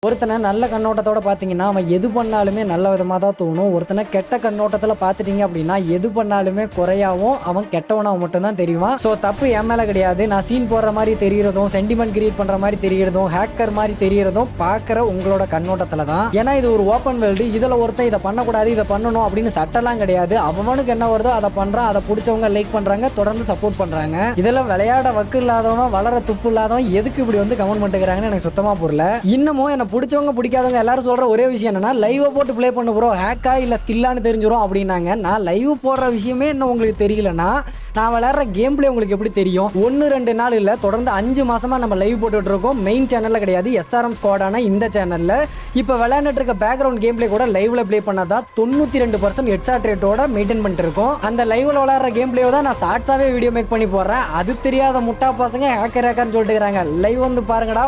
ஒருத்தனை நல்ல கண்ணோட்டத்தோட பார்த்தீங்கன்னா அவன் எது பண்ணாலுமே நல்ல விதமாக தான் தோணும். ஒருத்தனை கெட்ட கண்ணோட்டத்தில் பார்த்துட்டீங்க அப்படின்னா எது பண்ணாலுமே குறையாவும் அவன் கெட்டவனாக மட்டும்தான் தெரியுவான். ஸோ தப்பு என் மேலே கிடையாது. நான் சீன் போடுற மாதிரி தெரிகிறதும் சென்டிமெண்ட் கிரியேட் பண்ணுற மாதிரி தெரிகிறதும் ஹேக்கர் மாதிரி தெரிகிறதும் பார்க்குற உங்களோட கண்ணோட்டத்தில் தான். ஏன்னா இது ஒரு ஓப்பன் வேர்ல்டு. இதில் ஒருத்தன் இதை பண்ணக்கூடாது இதை பண்ணணும் அப்படின்னு சட்டெல்லாம் கிடையாது. அவனுக்கு என்ன வருதோ அதை பண்ணுறான். அதை பிடிச்சவங்க லைக் பண்ணுறாங்க, தொடர்ந்து சப்போர்ட் பண்ணுறாங்க. இதெல்லாம் விளையாட வக்கு இல்லாதவன் வளர துப்பு இல்லாதவன் எதுக்கு இப்படி வந்து கமெண்ட் பண்ணிக்கிறாங்கன்னு எனக்கு சுத்தமாக புரியல. இன்னமும் என்ன பிடிச்சவங்க பிடிக்காதவங்க எல்லாரும் சொல்ற ஒரே விஷயம் என்னன்னா லைவ் போட்டு ப்ளே பண்ண ப்ரோ ஹேக்கா இல்ல ஸ்கில்லான்னு தெரிஞ்சிரும் அப்படின்னாங்க. நான் லைவ் போடுற விஷயமே என்ன உங்களுக்கு தெரியலன்னா நான் விளையாடுற கேம் பிளே உங்களுக்கு எப்படி தெரியும்? 1-2 நாள் இல்ல தொடர்ந்து 5 மாசமா நம்ம லைவ் போட்டுட்டு இருக்கோம். மெயின் சேனல்ல கிடையாது, SRM ஸ்குவாடான இந்த சேனல்ல. இப்ப விளையாண்டுட்டு இருக்க பேக்ரவுண்ட் கேம் பிளே கூட லைவ்ல ப்ளே பண்ணதா 92% ஹெட்ஷாட் ரேட்டோட மெயின்டைன் பண்ணிட்டு இருக்கோம். அந்த லைவ்ல விளையாடுற கேம் பிளே தான் நான் ஷார்ட்ஸாவே வீடியோ மேக் பண்ணி போடுறேன். அது தெரியாத முட்டா பசங்க ஹேக்கர் ஹேக்கர்னு சொல்லிட்டு இருக்காங்க. லைவ் வந்து பாருங்கடா.